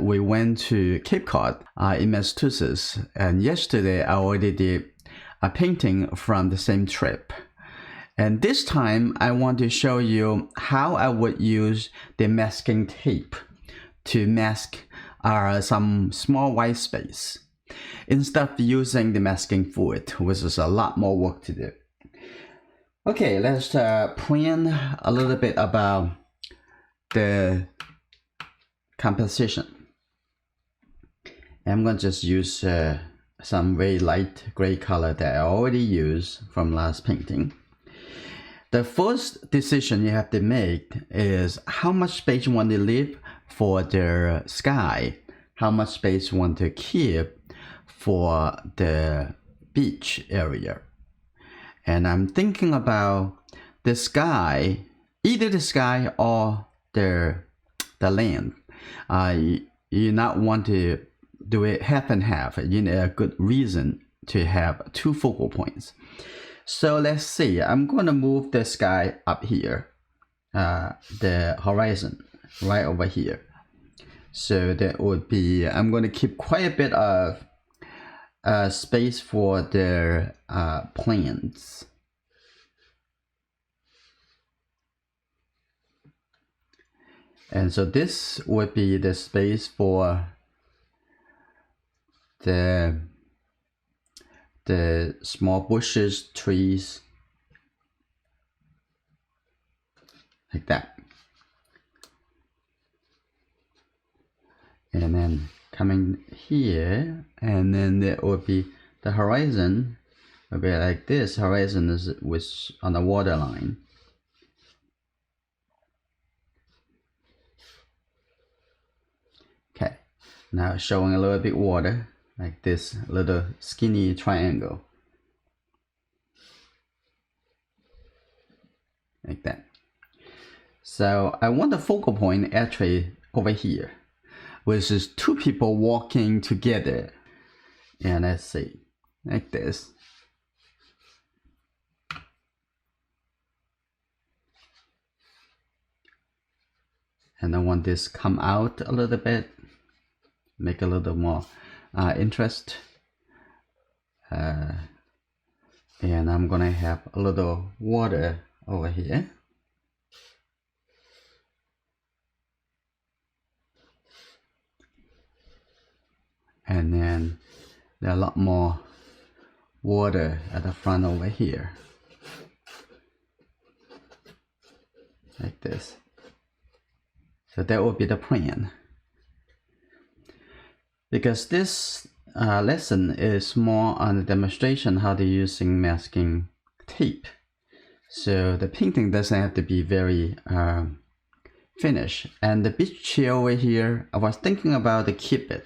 we went to Cape Cod in Massachusetts, and yesterday I already did a painting from the same trip. And this time I want to show you how I would use the masking tape to mask some small white space instead of using the masking fluid, which is a lot more work to do. Okay, let's plan a little bit about the composition. I'm going to just use some very light gray color that I already used from last painting. The first decision you have to make is how much space you want to leave for the sky, how much space you want to keep for the beach area. And I'm thinking about the sky, either the sky or the land. You not want to do it half and half. You need a good reason to have two focal points. So let's see, I'm going to move the sky up here, the horizon right over here. So that would be, I'm going to keep quite a bit of space for the plants. And so this would be the space for the small bushes, trees, like that. And then coming here, and then there would be the horizon would be like this. Horizon is on the water line. Okay, now showing a little bit water, like this little skinny triangle. Like that. So I want the focal point actually over here, which is two people walking together. And let's see, like this. And I want this come out a little bit, make a little more interest. And I'm gonna have a little water over here. And then there are a lot more water at the front over here. Like this. So that would be the plan. Because this lesson is more on the demonstration how to using masking tape. So the painting doesn't have to be very finished. And the beach chair over here, I was thinking about to keep it,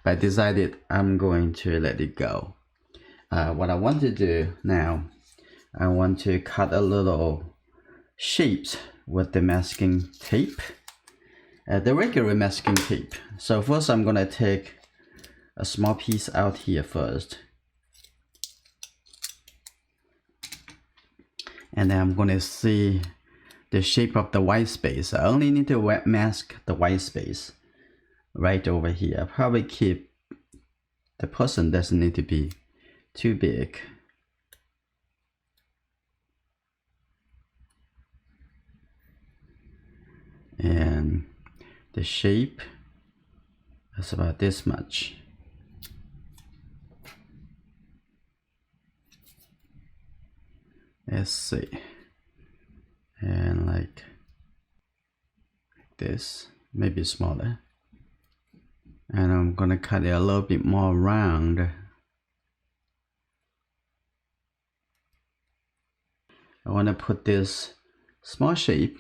but I decided I'm going to let it go. What I want to do now, I want to cut a little shapes with the masking tape, the regular masking tape. So first I'm gonna take a small piece out here first, and then I'm gonna see the shape of the white space. I only need to mask the white space right over here. I'll probably keep the person, doesn't need to be too big. And the shape is about this much. Let's see. And like this, maybe smaller. And I'm gonna cut it a little bit more round. I wanna put this small shape.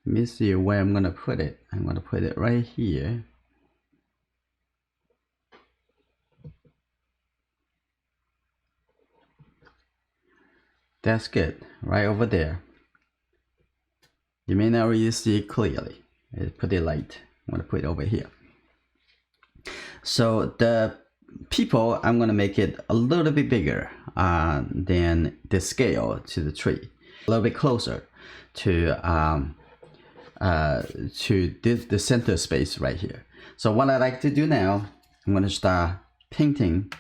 Let me see where I'm gonna put it. I'm gonna put it right here. That's good, right over there. You may not really see it clearly. I put it light. I'm gonna put it over here. So the people, I'm gonna make it a little bit bigger than the scale to the tree, a little bit closer to the center space right here. So what I like to do now, I'm going to start painting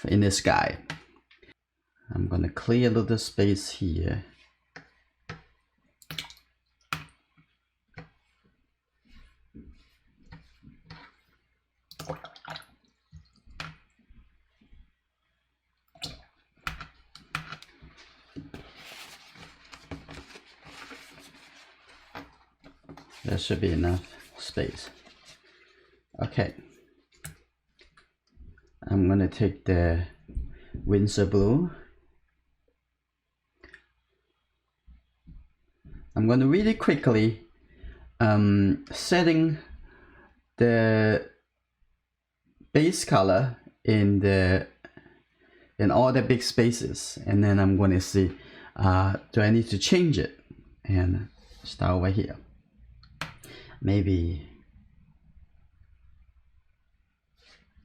in the sky. I'm going to clear a little space here. There should be enough space. Okay. I'm going to take the Windsor blue. I'm going to really quickly setting the base color in all the big spaces, and then I'm going to see do I need to change it, and start over here. Maybe,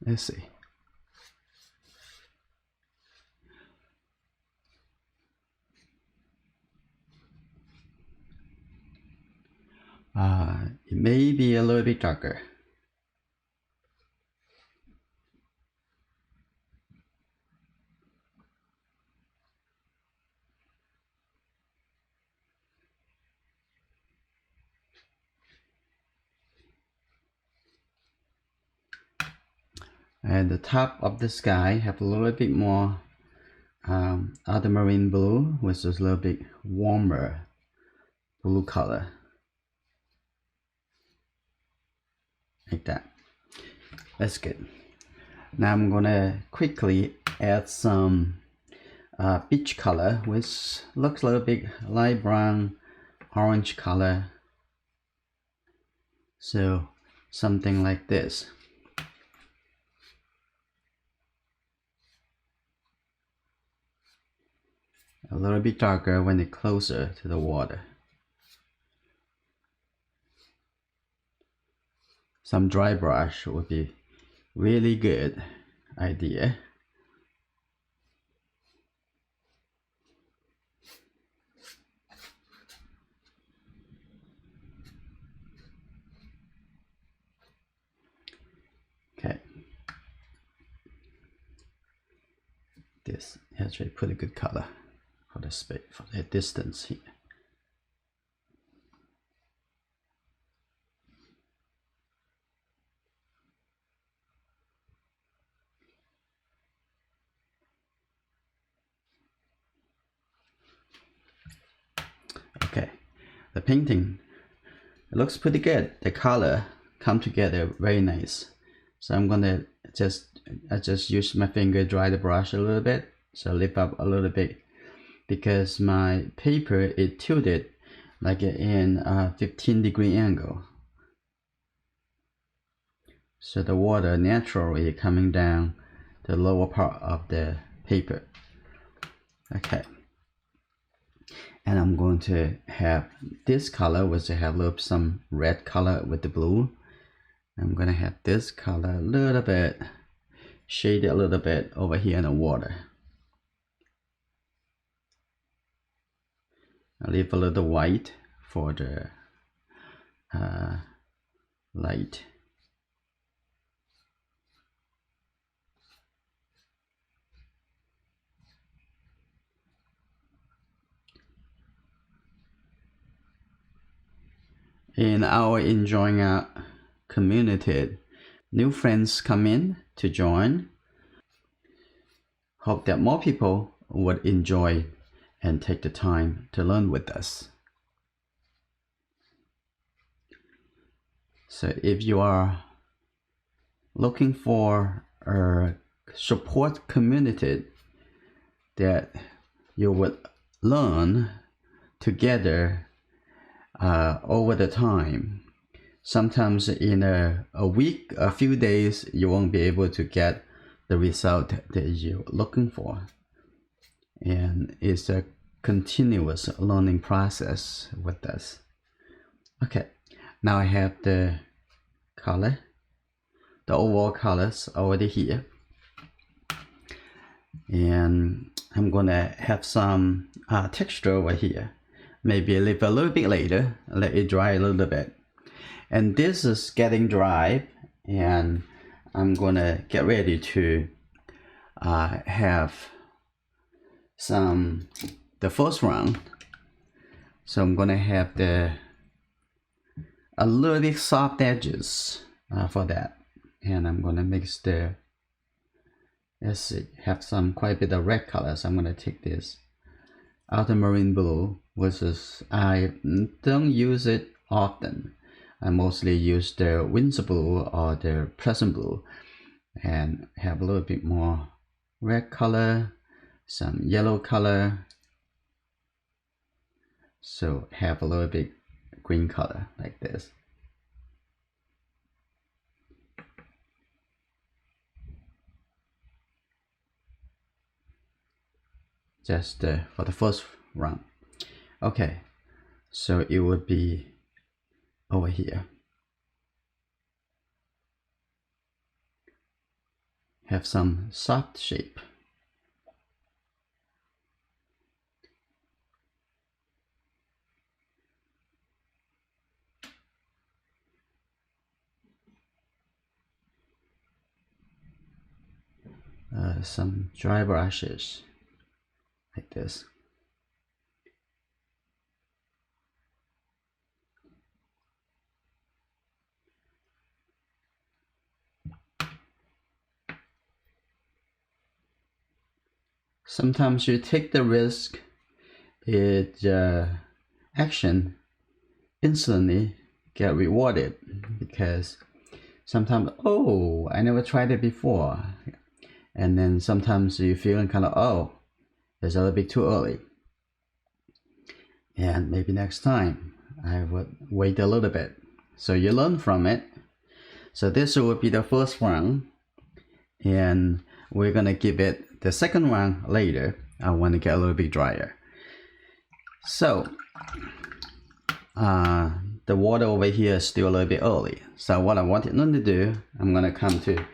let's see. It may be a little bit darker. And the top of the sky have a little bit more ultramarine blue, which is a little bit warmer blue color. Like that. That's good. Now I'm gonna quickly add some beach color, which looks a little bit light brown, orange color. So something like this. A little bit darker when it's closer to the water. Some dry brush would be really good idea. Okay. This actually pretty good color for the space, for the distance here. Okay, the painting, it looks pretty good. The color come together very nice. So I'm gonna just use my finger, dry the brush a little bit, so lift up a little bit, because my paper is tilted like in a 15-degree angle. So the water naturally coming down the lower part of the paper. Okay. And I'm going to have this color, which I have some red color with the blue. I'm going to have this color a little bit, shade it a little bit over here in the water. I'll leave a little white for the light. In our Enjoying Art community, new friends come in to join. Hope that more people would enjoy and take the time to learn with us. So if you are looking for a support community that you would learn together over the time, sometimes in a week, a few days, you won't be able to get the result that you're looking for. And it's a continuous learning process with us. Okay, now I have the color, the overall colors already here. And I'm gonna have some texture over here. Maybe leave a little bit later, let it dry a little bit. And this is getting dry, and I'm gonna get ready to have the first round. So I'm gonna have a little bit soft edges for that, and I'm gonna mix let's see, have quite a bit of red colors. I'm gonna take this ultramarine blue, which is, I don't use it often. I mostly use the winter blue or the pleasant blue, and have a little bit more red color, some yellow color, so have a little bit green color like this. Just for the first round. Okay, so it would be over here. Have some soft shape. Some dry brushes like this. Sometimes you take the risk, action instantly get rewarded, because sometimes, oh, I never tried it before, and then sometimes you feel kind of, oh, it's a little bit too early, and maybe next time I would wait a little bit. So you learn from it. So this will be the first round, and we're gonna give it the second round later. I want to get a little bit drier. So the water over here is still a little bit early. So what I wanted to do, I'm gonna come to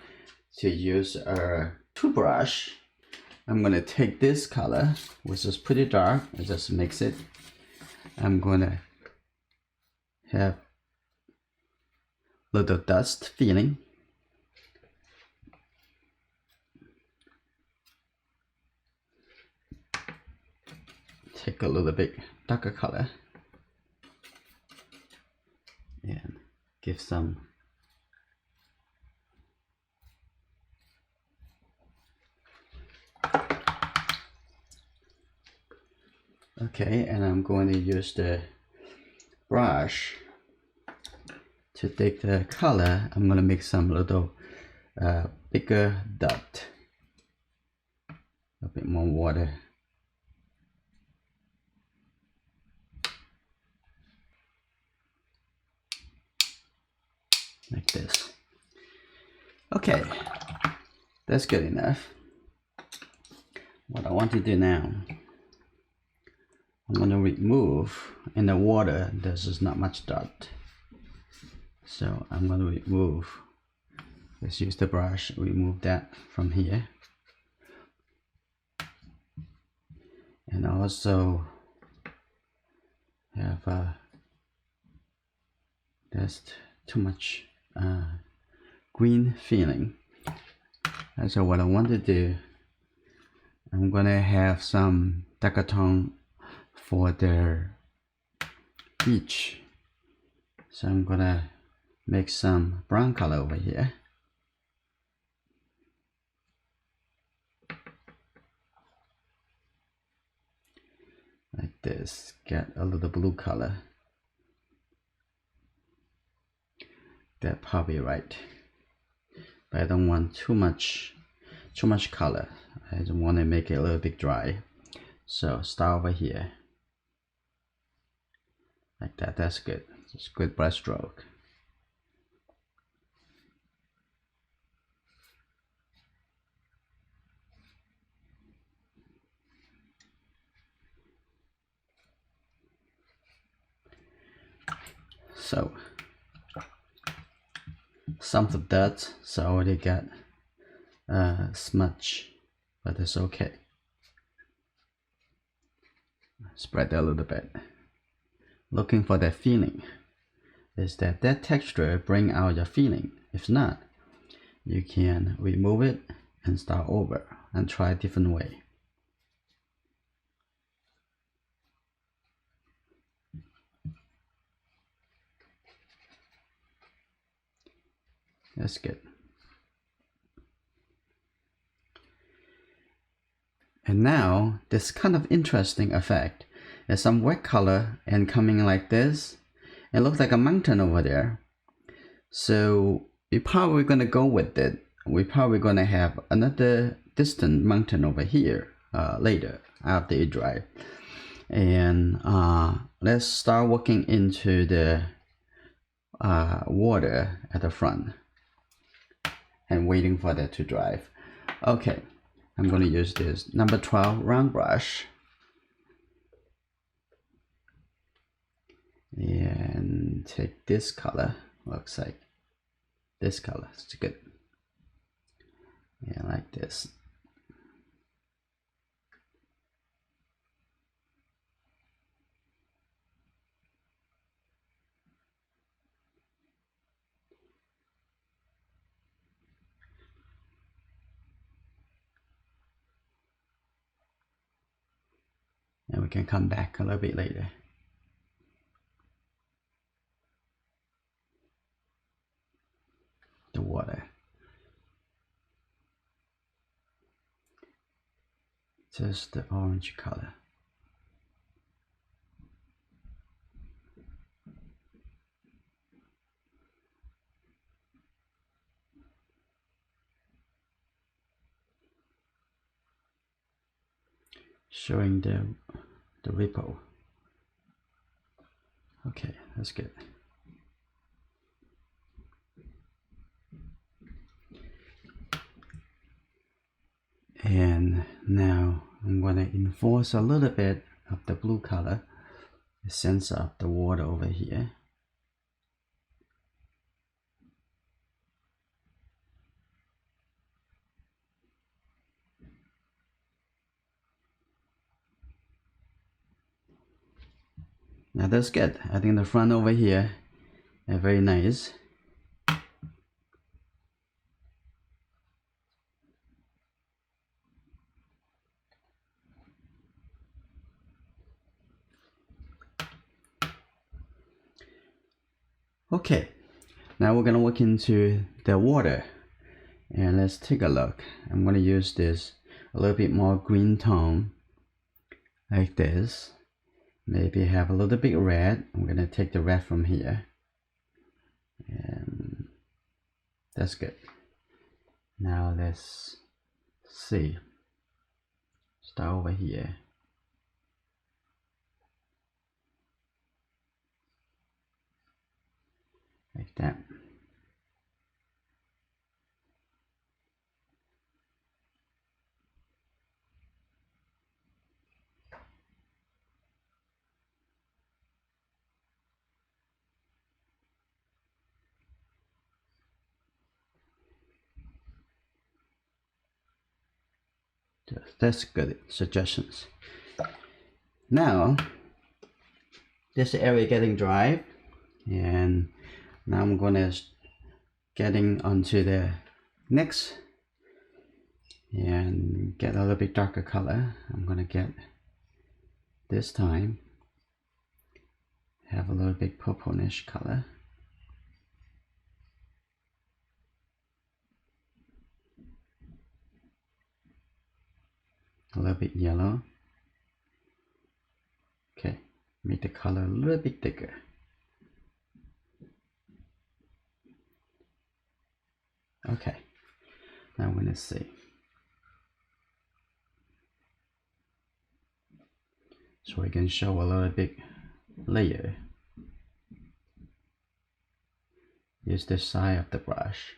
use a toothbrush. I'm gonna take this color, which is pretty dark, and just mix it. I'm gonna have little dust feeling. Take a little bit darker color and give some okay, and I'm going to use the brush to take the color. I'm going to make some little bigger dot, a bit more water. Like this. Okay, that's good enough. What I want to do now, I'm going to remove in the water. This is not much dot, so I'm going to remove. Let's use the brush. Remove that from here, and also have just too much green feeling. And so what I want to do, I'm gonna have some darker tone for the beach. So I'm gonna make some brown color over here. Like this, get a little blue color. That's probably right. But I don't want too much color. I just want to make it a little bit dry. So start over here. Like that, that's good. Just good brush stroke. So some of the dirt, so I already got smudge, but it's okay. Spread that a little bit. Looking for that feeling. Is that texture bring out your feeling, If not, you can remove it and start over and try a different way. That's good. And now this kind of interesting effect is some wet color and coming like this. It looks like a mountain over there. So we're probably gonna go with it. We're probably gonna have another distant mountain over here later after it dries. And let's start working into the water at the front and waiting for that to dry. Okay, I'm going to use this number 12 round brush and take this color. Looks like this color. It's good. Yeah, like this. And we can come back a little bit later. The water. Just the orange color. Showing the ripple. Okay, that's good. And now I'm going to enforce a little bit of the blue color, the sense of the water over here. Now that's good. I think the front over here is very nice. Okay, now we're gonna work into the water, and let's take a look. I'm gonna use this a little bit more green tone, like this. Maybe have a little bit red. I'm gonna take the red from here, and that's good. Now let's see. Start over here. Like that. That's good suggestions. Now this area getting dry, and now I'm gonna getting onto the next and get a little bit darker color. I'm gonna get this time have a little bit purplish color. A little bit yellow. Okay, make the color a little bit thicker. Okay, now I'm gonna see. So we can show a little bit layer. Use the side of the brush.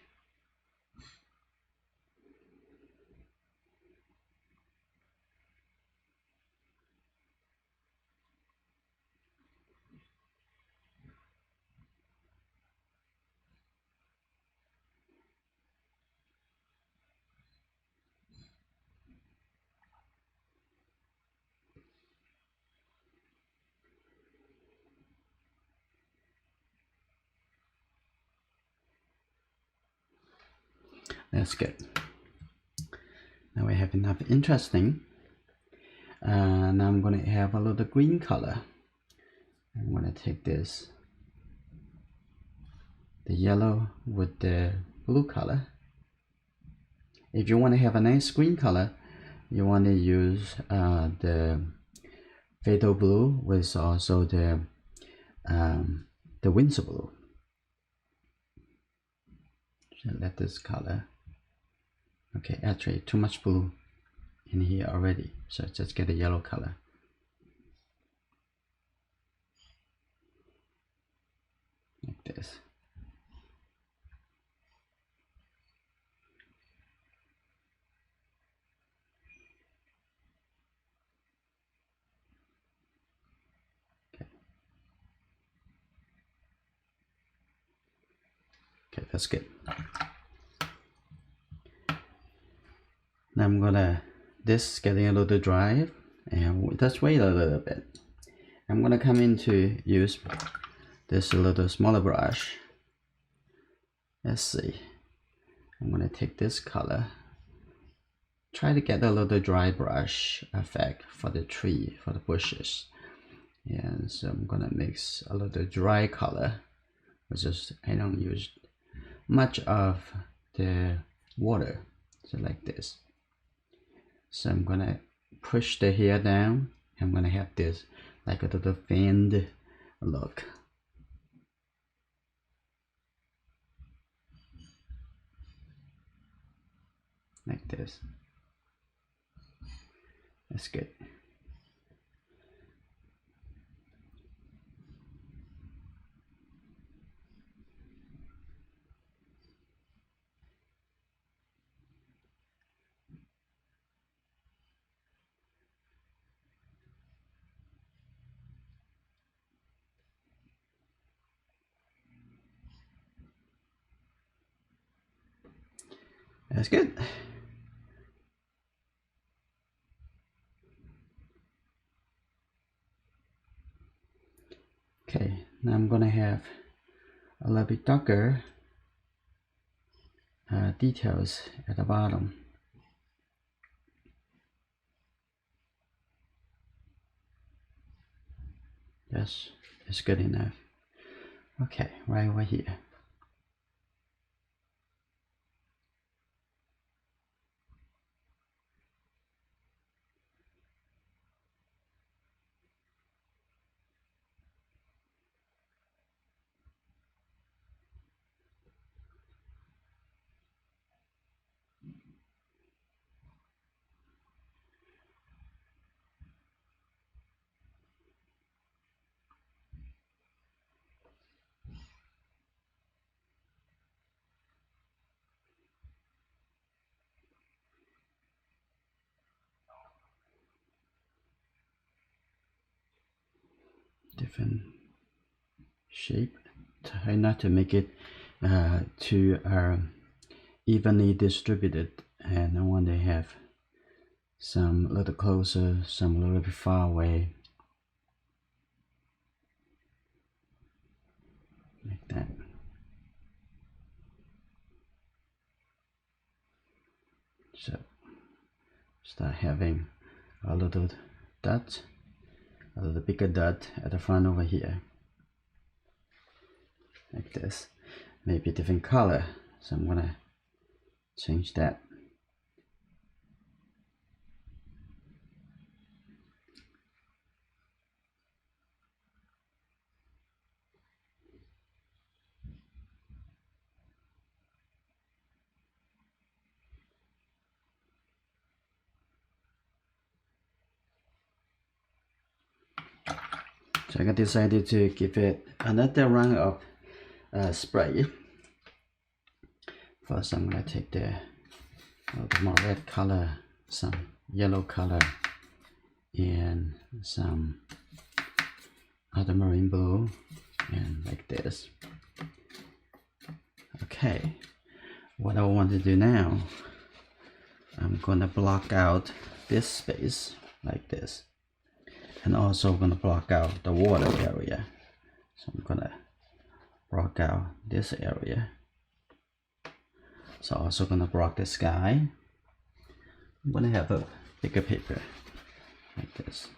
That's good. Now we have enough interesting. Now I'm going to have a little green color. I'm going to take this, the yellow with the blue color. If you want to have a nice green color, you want to use the Fatal Blue with also the Windsor Blue. So let this color. Okay, actually too much blue in here already, so just get a yellow color. Like this. Okay, that's good. Now I'm gonna, this is getting a little dry, and just wait a little bit. I'm gonna come in to use this little smaller brush. Let's see. I'm gonna take this color. Try to get a little dry brush effect for the tree, for the bushes. And so I'm gonna mix a little dry color, which is, I don't use much of the water, so like this. So I'm gonna push the hair down. I'm gonna have this like a little fanned look. Like this. That's good. That's good. Okay, now I'm gonna have a little bit darker details at the bottom. Yes, it's good enough. Okay, right over here. Different shape. Try not to make it too evenly distributed, and I want to have some a little closer, some a little bit far away, like that. So start having a little dot, a little bigger dot at the front over here, like this. Maybe different color, so I'm gonna change that. So I decided to give it another round of spray. First I'm going to take the a little more red color, some yellow color, and some other marine blue, and like this. Okay, what I want to do now, I'm going to block out this space like this. And also going to block out the water area. So I'm going to block out this area. So also gonna block the sky. I'm gonna have a bigger paper like this.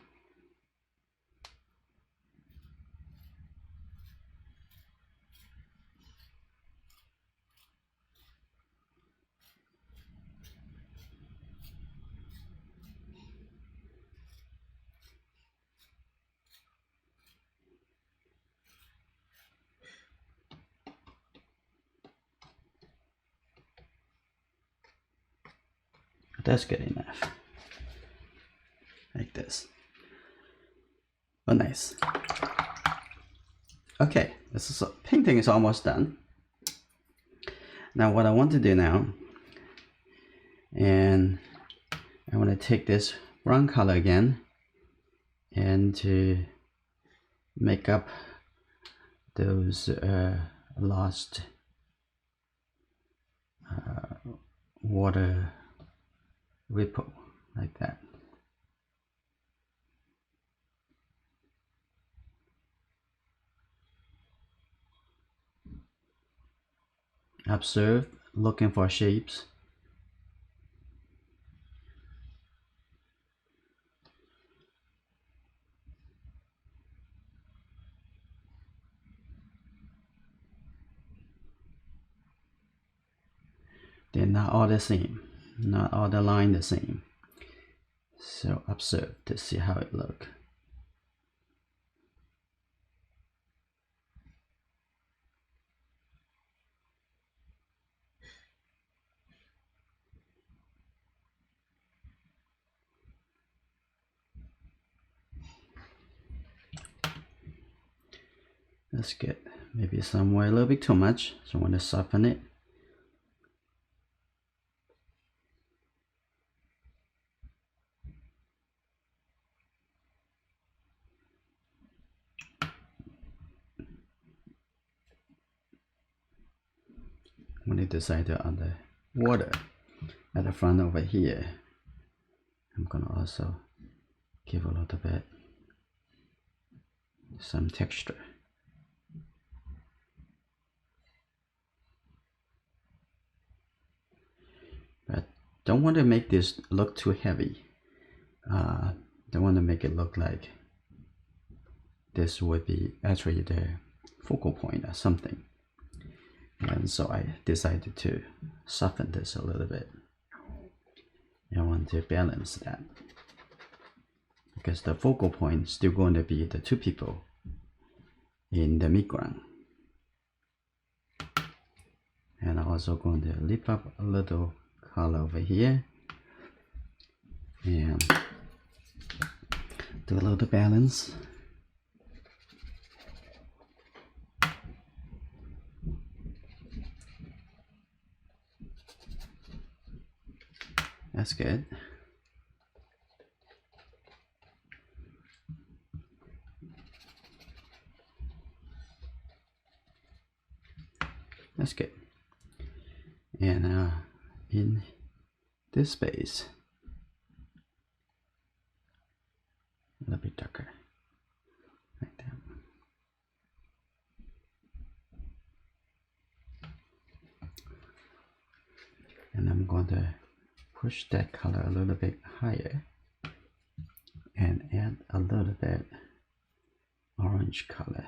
That's good enough. Like this. Oh, nice. Okay, painting is almost done. Now what I want to do now, and I want to take this brown color again and to make up those lost water ripple like that. Observe, looking for shapes. They're not all the same, not all the line the same. So observe to see how it look. That's good. Maybe somewhere a little bit too much, so I want to soften it. When I decided on the water at the front over here, I'm gonna also give a little bit some texture. But don't want to make this look too heavy. Don't want to make it look like this would be actually the focal point or something. And so I decided to soften this a little bit. I want to balance that, because the focal point is still going to be the two people in the midground. And I'm also going to lift up a little color over here and do a little balance. That's good. That's good. And in this space, a little bit darker, like that. And I'm going to push that color a little bit higher and add a little bit orange color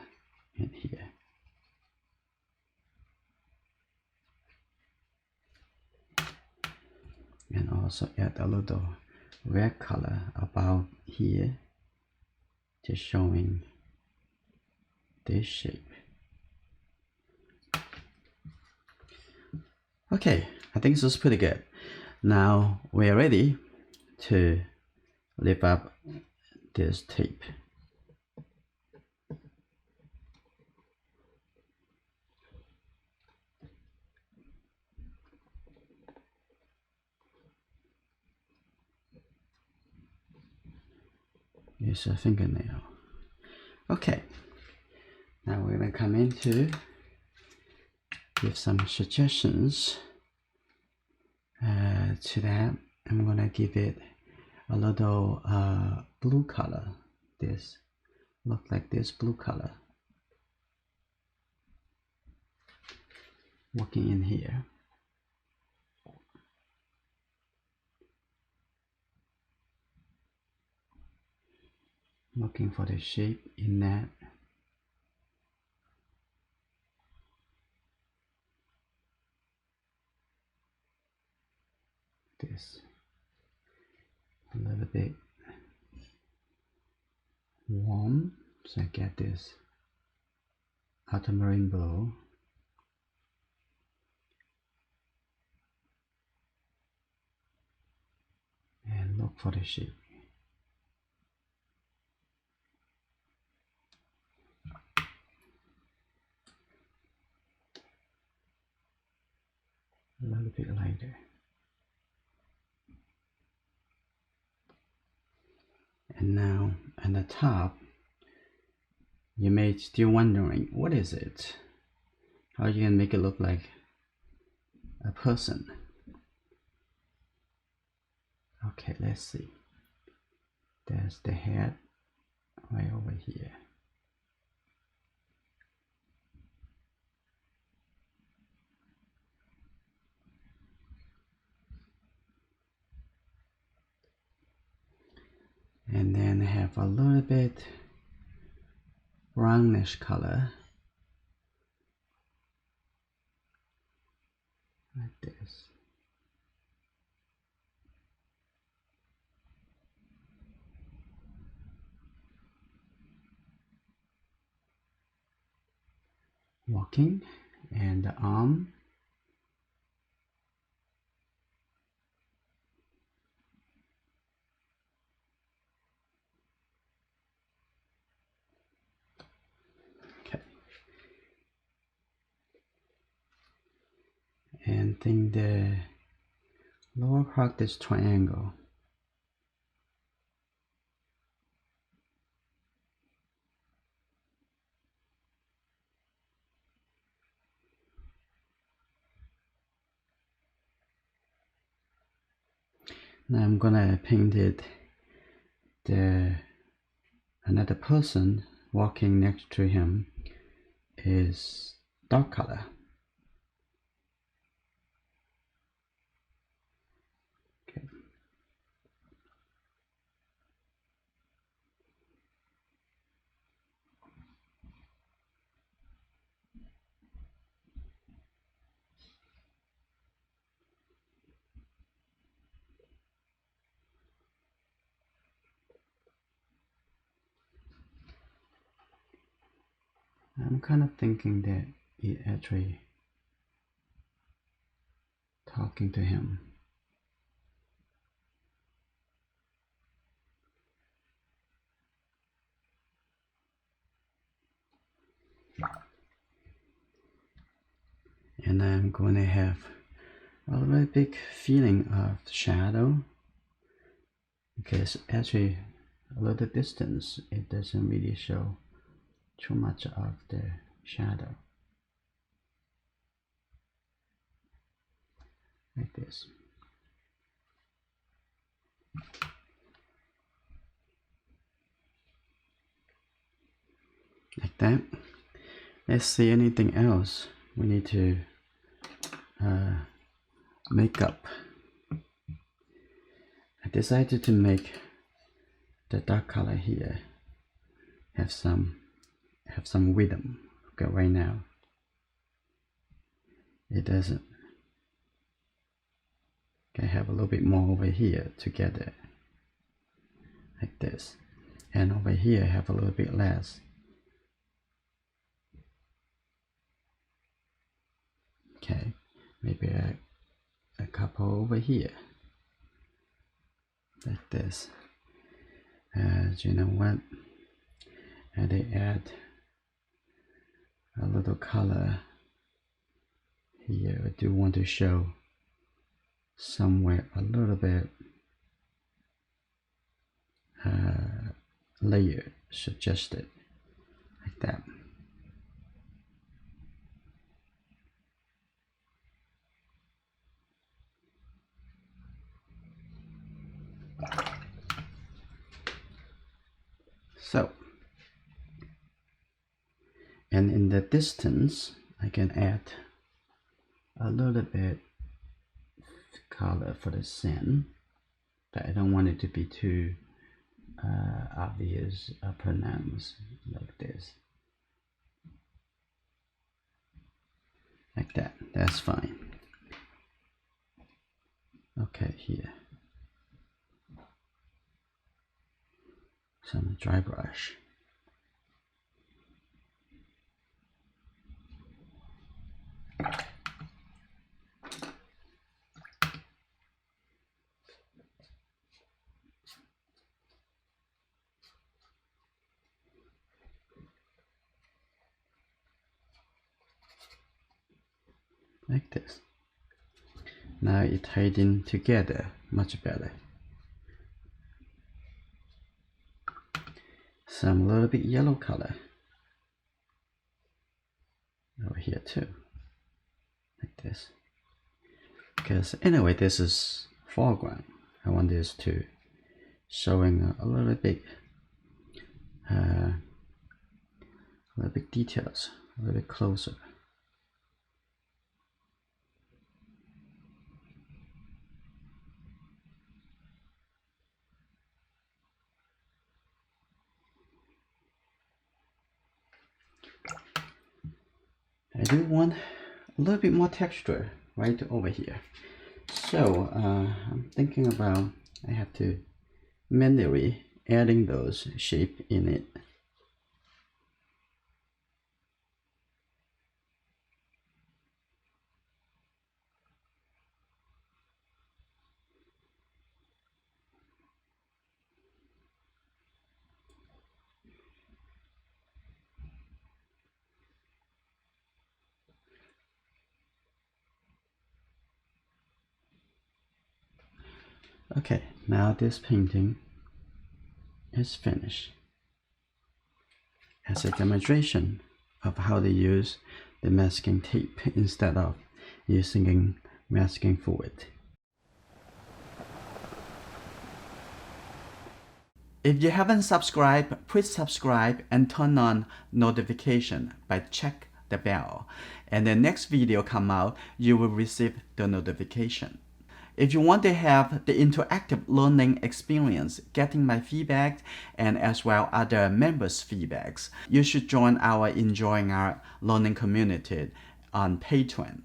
in here. And also add a little red color about here, just showing this shape. Okay, I think this is pretty good. Now we're ready to lift up this tape. Use a fingernail. Okay, now we're gonna come in to give some suggestions to that. I'm gonna give it a little blue color. This look like this blue color working in here. looking for the shape in that. This a little bit warm, so I get this ultramarine blue. And look for the shape. A little bit lighter. And now at the top, you may still wondering, what is it? How you can make it look like a person? Okay, let's see. There's the head right over here. And then have a little bit brownish color, like this. Walking, and the arm. Okay. And then the lower part, this triangle. Now I'm gonna paint it another person walking next to him is dark color. Okay. I'm kind of thinking that it actually talking to him. And I'm going to have a very big feeling of shadow, because actually a little distance it doesn't really show too much of the shadow, like this. Like that. Let's see anything else we need to make up. I decided to make the dark color here have some rhythm. Okay, right now it doesn't. Okay, have a little bit more over here together, like this, and over here have a little bit less. Okay, maybe a couple over here, like this. You know what? And they add a little color here. I do want to show somewhere a little bit layer suggested, like that. So, and in the distance, I can add a little bit color for the sand, but I don't want it to be too obvious pronouns like this. Like that. That's fine. Okay, here. Some dry brush. Like this. Now it tied in together much better. Some little bit yellow color over here too, like this. Because anyway, this is foreground. I want this to showing a little bit details, a little bit closer. I do want a little bit more texture right over here. So I'm thinking about I have to manually adding those shape in it. Okay, now this painting is finished. As a demonstration of how to use the masking tape instead of using masking fluid. If you haven't subscribed, please subscribe and turn on notification by check the bell. And the next video come out, you will receive the notification. If you want to have the interactive learning experience, getting my feedback and as well other members' feedbacks, you should join our Enjoying Art learning community on Patreon.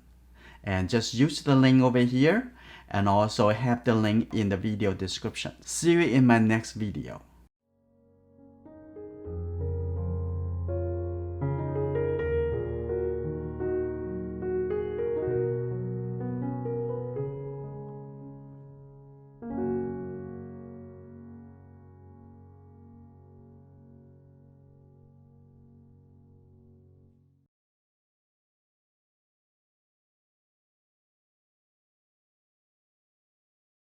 And just use the link over here and also have the link in the video description. See you in my next video.